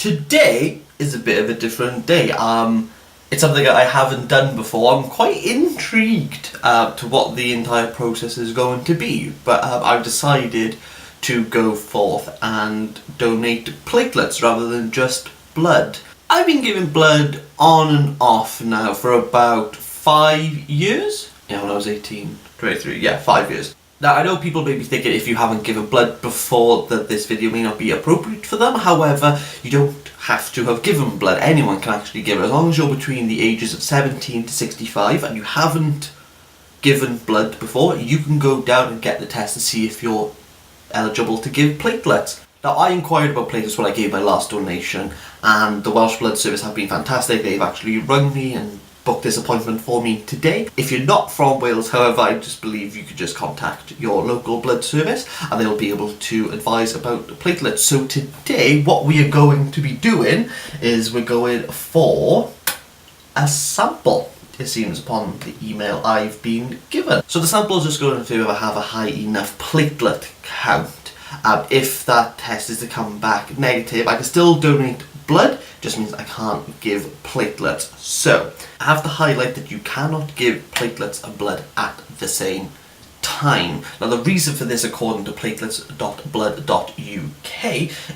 Today is a bit of a different day. It's something that I haven't done before. I'm quite intrigued to what the entire process is going to be, but I've decided to go forth and donate platelets rather than just blood. I've been giving blood on and off now for about 5 years. Yeah, when I was 18, 23, yeah, 5 years. Now, I know people may be thinking if you haven't given blood before that this video may not be appropriate for them. However, you don't have to have given blood. Anyone can actually give it. As long as you're between the ages of 17 to 65 and you haven't given blood before, you can go down and get the test to see if you're eligible to give platelets. Now, I inquired about platelets when I gave my last donation, and the Welsh Blood Service have been fantastic. They've actually rung me and booked this appointment for me today. If you're not from Wales, however, I just believe you could just contact your local blood service and they'll be able to advise about platelets. So today, what we are going to be doing is we're going for a sample, it seems, upon the email I've been given. So the sample is just going to have a high enough platelet count. If that test is to come back negative, I can still donate blood, just means I can't give platelets. So I have to highlight that you cannot give platelets and blood at the same time. Now, the reason for this, according to platelets.blood.uk,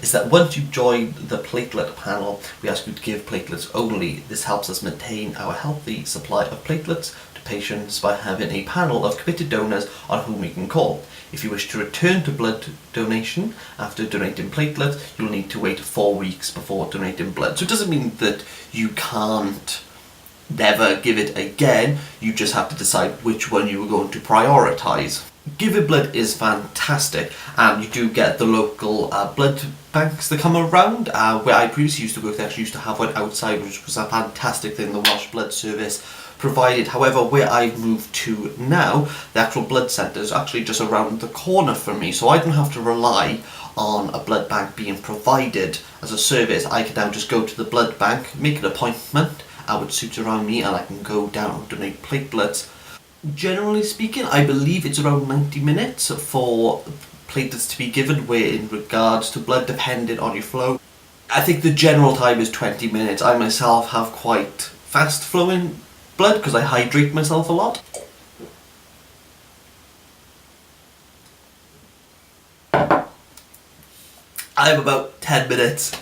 is that once you join the platelet panel, we ask you to give platelets only. This helps us maintain our healthy supply of platelets to patients by having a panel of committed donors on whom we can call. If you wish to return to blood donation after donating platelets, you'll need to wait 4 weeks before donating blood. So it doesn't mean that you can't never give it again, you just have to decide which one you are going to prioritise. Giving blood is fantastic, and you do get the local blood banks that come around. Where I previously used to work, they actually used to have one outside, which was a fantastic thing the Welsh Blood Service provided. However, where I've moved to now, the actual blood centre is actually just around the corner from me, so I don't have to rely on a blood bank being provided as a service. I can now just go to the blood bank, make an appointment, which suits around me, and I can go down and donate platelets. Generally speaking, I believe it's around 90 minutes for platelets to be given, where in regards to blood, depending on your flow, I think the general time is 20 minutes. I myself have quite fast flowing blood because I hydrate myself a lot. I have about 10 minutes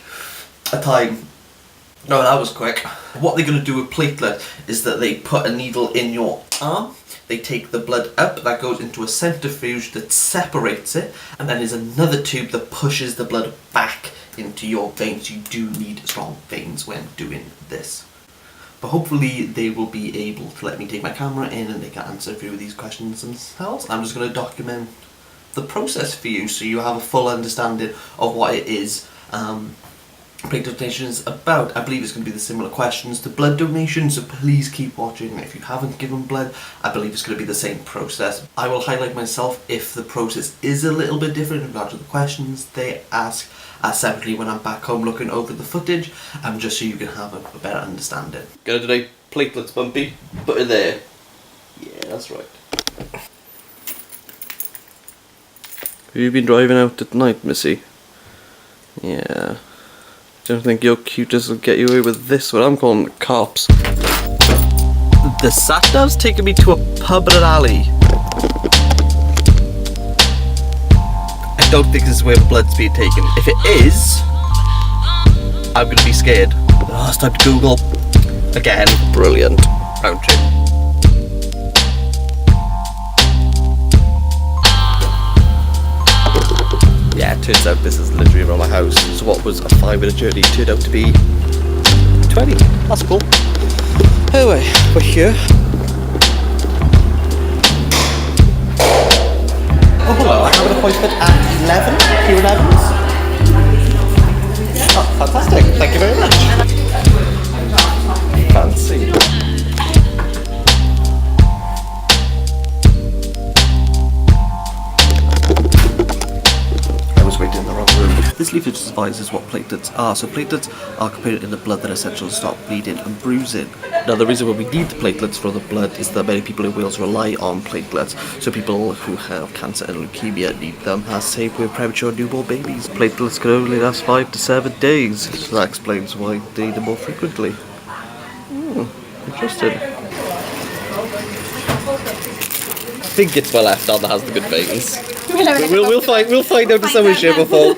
a time. No, that was quick. What they're going to do with platelet is that they put a needle in your arm, they take the blood up, that goes into a centrifuge that separates it, and then there's another tube that pushes the blood back into your veins. You do need strong veins when doing this. But hopefully they will be able to let me take my camera in and they can answer a few of these questions themselves. I'm just going to document the process for you so you have a full understanding of what it is platelet donation is about. I believe it's going to be the similar questions to blood donation, so please keep watching. If you haven't given blood, I believe it's going to be the same process. I will highlight myself if the process is a little bit different in regard to the questions they ask separately when I'm back home looking over the footage, just so you can have a better understanding. Gonna donate platelets, Bumpy. Put it there. Yeah, that's right. Have you been driving out at night, Missy? Yeah. Don't think your cuteness will get you away with this one. I'm calling the cops. The sat-nav's taking me to a pub and an alley. I don't think this is where blood's being taken. If it is, I'm gonna be scared. Oh, it's time to Google. Again. Brilliant. Round trip. Yeah, it turns out this is literally around my house. So what was a 5-minute journey turned out to be 20. That's cool. Anyway, we're here. Oh, hello. I have an appointment at 11 here in Evans. Oh, fantastic. Thank you very much. Fancy. Waiting in the wrong room. This leaflet is specifies is what platelets are. So platelets are components in the blood that are essential to stop bleeding and bruising. Now the reason why we need the platelets from the blood is that many people in Wales rely on platelets. So people who have cancer and leukemia need them, as same with premature newborn babies. Platelets can only last 5 to 7 days, so that explains why they need them more frequently. Interesting. I think it's my left arm that has the good veins. We'll find out the solution before.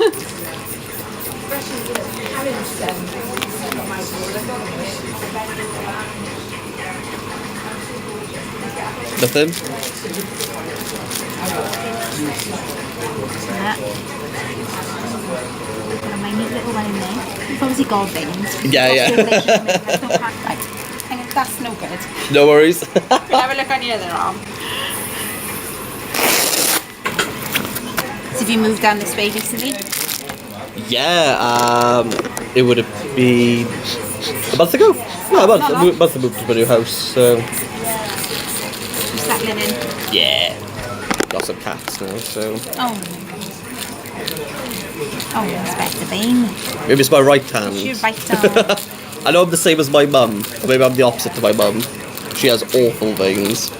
Nothing? My neat little one in there. It's obviously gold veins. Yeah. That's no good. No worries. Have a look on your other arm. So have you moved down this way recently? Yeah, it would have been a month ago. No, a month. A month I moved to my new house, so... Settling in? Yeah. Got some cats now, so... Oh, respect the vein. Maybe it's my right hand. It's your right arm. I know I'm the same as my mum. Or maybe I'm the opposite to my mum. She has awful veins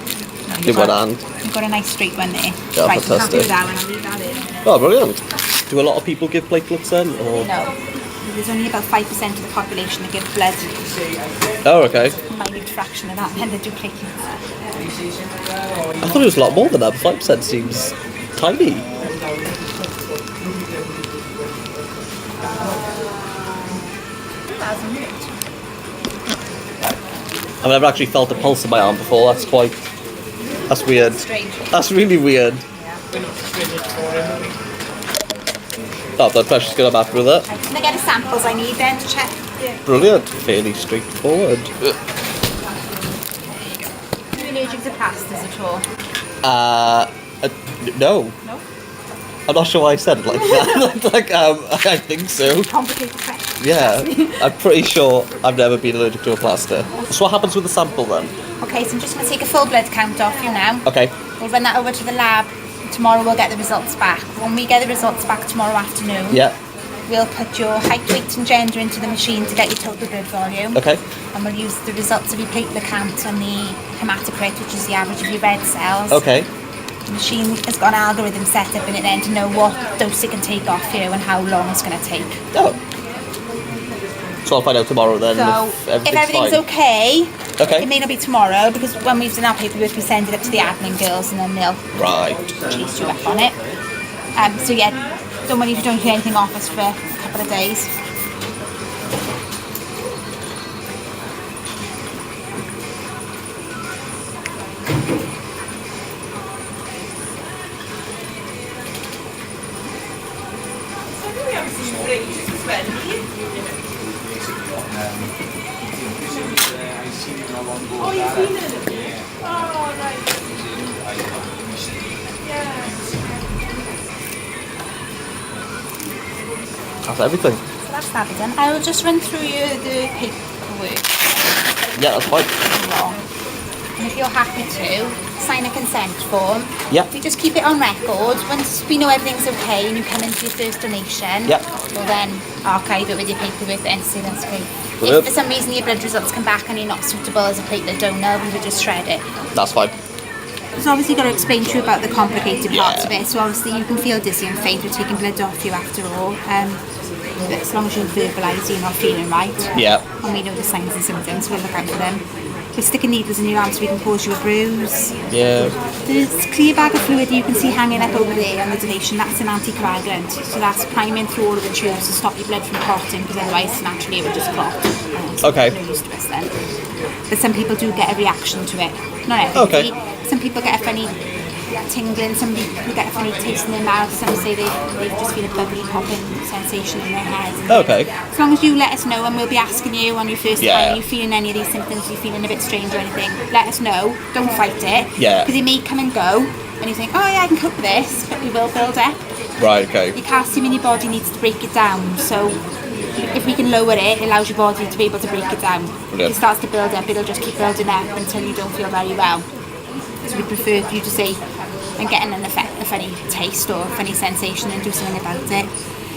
in one hand. You've got a nice straight one there. Yeah, right, fantastic. You can't do that one, I'll leave that in. Oh, brilliant. Do a lot of people give platelets then? Or? No. There's only about 5% of the population that give blood. Oh, okay. A minute fraction of that, and then they do platelets. I thought it was a lot more than that, but 5% seems tiny. I've never actually felt a pulse in my arm before. That's weird. Strange. That's really weird. Oh, blood pressure's good. I'm happy with that. Can I get the samples I need then to check? Brilliant. Fairly straightforward. Are you allergic to pastas at all? No. No? I'm not sure why I said it like that. I think so. Complicated question. Yeah, I'm pretty sure I've never been allergic to a plaster. So what happens with the sample then? Okay, so I'm just going to take a full blood count off you now. Okay. We'll run that over to the lab. Tomorrow we'll get the results back. When we get the results back tomorrow afternoon, we'll put your height, weight and gender into the machine to get your total blood volume. Okay. And we'll use the results of your platelet count and the hematocrit, which is the average of your red cells. Okay. The machine has got an algorithm set up in it then to know what dose it can take off you and how long it's going to take. Oh. So I'll find out tomorrow then So if everything's fine. okay, it may not be tomorrow because when we've done our paperwork we send it up to the admin girls and then they'll chase you up on it. So yeah, don't worry if you don't hear anything off us for a couple of days. Oh, you've been in it? Oh, right. Yeah. That's everything. So that's that done. I will just run through you the paperwork. Yeah, that's fine. And if you're happy to, sign a consent form. Yeah. We just keep it on record. Once we know everything's okay and you come into your first donation, we'll then archive it with your paperwork and say that's great. Brilliant. If for some reason your blood results come back and you're not suitable as a platelet donor, we would just shred it. That's fine. So obviously got to explain to you about the complicated parts of it. So obviously you can feel dizzy and faint with taking blood off you after all. But as long as you verbalise you're not feeling right. Yeah. And we know the signs and symptoms, we'll look out for them. We're sticking needles in your arm so we can cause you a bruise. Yeah. There's a clear bag of fluid you can see hanging up over there on the donation. That's an anticoagulant. So that's priming through all of the tubes to stop your blood from clotting because otherwise naturally it would just clot. Okay. No use to us then. But some people do get a reaction to it. Not everybody. Okay. Some people get a funny tingling, some people get a funny taste in their mouth, some say they just feel a bubbly popping sensation in their head. Okay. As long as you let us know and we'll be asking you on your first time, are you feeling any of these symptoms, are you feeling a bit strange or anything, let us know, don't fight it. Yeah. Because it may come and go and you think, oh yeah, I can cope with this, but we will build up. Right, okay. Your calcium in your body needs to break it down, so if we can lower it, it allows your body to be able to break it down. If it starts to build up, it'll just keep building up until you don't feel very well. So we prefer for you to say, I'm getting a funny taste or a funny sensation and do something about it.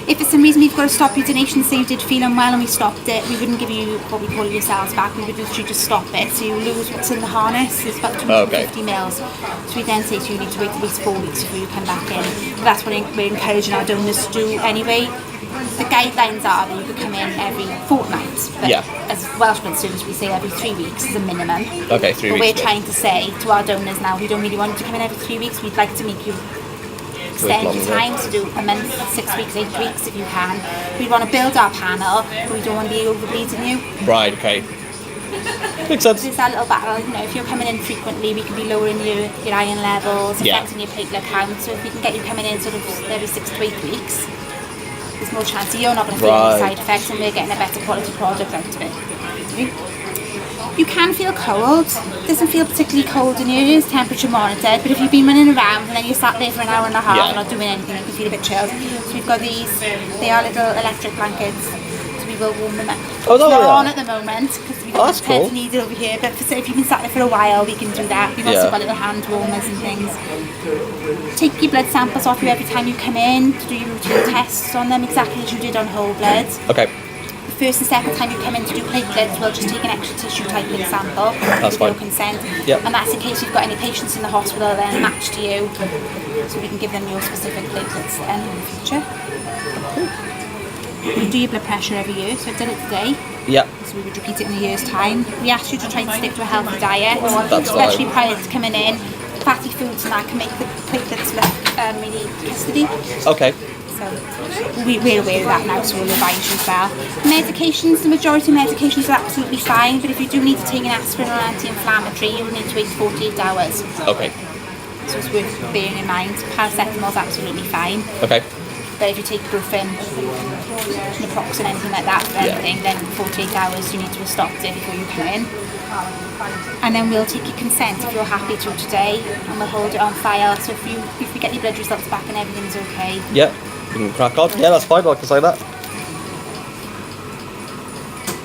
If for some reason we've got to stop your donation, say you did feel unwell and we stopped it, we wouldn't give you what we call your cells back, we would literally just stop it. So you lose what's in the harness, it's about 250 mils. So we then say to you, you need to wait at least 4 weeks before you come back in. But that's what we're encouraging our donors to do anyway. The guidelines are that you could come in every fortnight, but as Welsh Blood Service we say every 3 weeks is a minimum. Okay, 3 but weeks. We're trying to say to our donors now, we don't really want you to come in every 3 weeks, we'd like to make you extend your time to do a month, 6 weeks, 8 weeks if you can. We want to build our panel, but we don't want to be overbleeding you. Right, okay. Makes sense. It's that little battle, you know, if you're coming in frequently, we can be lowering your iron levels, affecting your platelet count. So if we can get you coming in sort of every 6 to 8 weeks, there's more chance that you're not going to feel any side effects and we're getting a better quality product out of it. You can feel cold. It doesn't feel particularly cold in here. It is temperature monitored, but if you've been running around and then you're sat there for an hour and a half not doing anything, you can feel a bit chilled. So we've got these, they are little electric blankets, so we will warm them up. Oh, it's not yeah. on at the moment because we don't tend to need it over here, but if you've been sat there for a while, we can do that. We've also got little hand warmers and things. Take your blood samples off you every time you come in to do your routine tests on them, exactly as you did on whole blood. Okay. The first and second time you come in to do platelets, we'll just take an extra tissue typing sample with your consent. And that's in case you've got any patients in the hospital then matched to you, so we can give them your specific platelets in the future. You do your blood pressure every year, so I've done it today. So we would repeat it in a year's time. We ask you to try and stick to a healthy diet, especially prior to coming in. Fatty foods and that can make the platelets look really custody. Okay. So we're aware of that now, so we'll advise you as well. Medications, the majority of medications are absolutely fine, but if you do need to take an aspirin or anti-inflammatory, you'll need to wait 48 hours. Okay. So it's worth bearing in mind. Paracetamol is absolutely fine. Okay. But if you take Brufen, naproxen, anything like that for anything, then 48 hours you need to have stopped it before you come in. And then we'll take your consent if you're happy to today, and we'll hold it on file. So if we get your blood results back and everything's okay. Yeah, we can crack on. Yeah, that's fine. I can say that.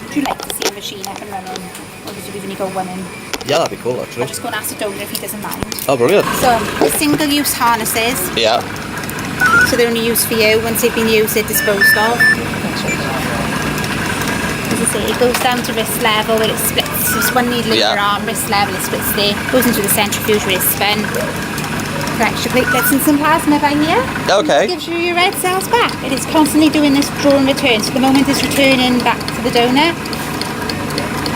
Would you like to see a machine up and running, or would you even go one in? Yeah, that'd be cool actually. I'll just go and ask the donor if he doesn't mind. Oh, brilliant. So single-use harnesses. Yeah. So they're only used for you. Once they've been used, they're disposed of. As I say, it goes down to wrist level where it splits. So it's one needle in your arm, wrist level, it splits there. Goes into the centrifuge where it's spun. Collects your platelets and some plasma by here. Okay. It gives you your red cells back. It is constantly doing this draw and return. So the moment it's returning back to the donor,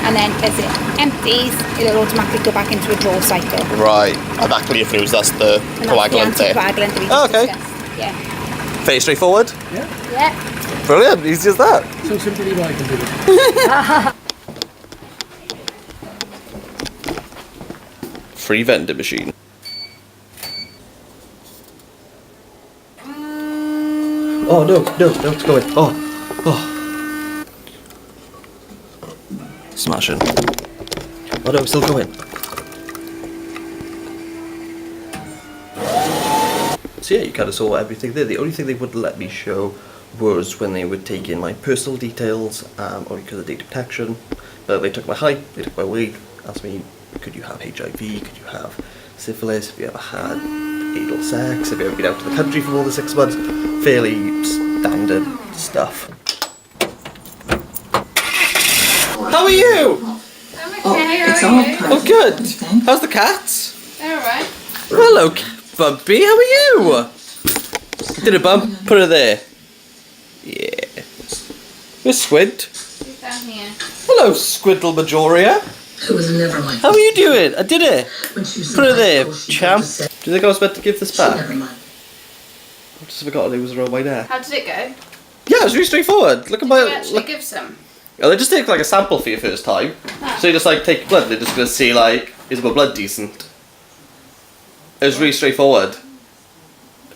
and then as it empties, it'll automatically go back into a draw cycle. Right. And that clear fluids, that's the coagulant there. Anticoagulant that we just discussed. Yeah. Fairly straightforward. Yeah. Brilliant. Easy as that. So simply I can do it. Free vending machine. Oh no, it's going. Oh. Smashing. Oh no, it's still going. So yeah, you kind of saw everything there. The only thing they wouldn't let me show was when they would take in my personal details, only because of data protection. But they took my height, they took my weight, asked me, could you have HIV, could you have syphilis, have you ever had anal sex, have you ever been out to the country for more than 6 months? Fairly standard stuff. How are you? I'm okay, how are you? Oh good. How's the cats? They're alright. Hello, Bumpy, how are you? Did a bump? Put her there. Yeah. Where's Squid? She's down here. Hello, Squiddle Majoria. It was never my How are you doing? I did it. When she was Put her in high there, school, she champ. just said, Do you think I was meant to give this Never back? mind. I just forgot it was around my neck. How did it go? Yeah, it's really straightforward. Look at Did my. you actually give some? Oh, they just take like a sample for your first time. So you just like take your blood. They're just gonna see like, is my blood decent? It was really straightforward.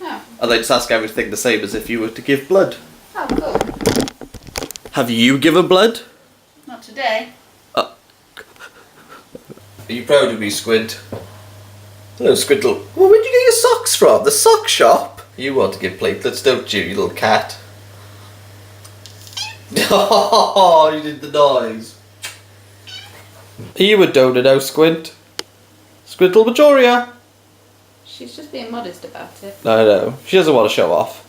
Oh. And they just ask everything the same as if you were to give blood. Oh, cool. Have you given blood? Not today. Are you proud of me, Squid? Hello, Squiddle. Well, where'd you get your socks from? The sock shop? You want to give platelets, don't you, you little cat? Oh, you did the noise. Are you a donor now, Squint? Squiddle Majoria? She's just being modest about it. I know. She doesn't want to show off.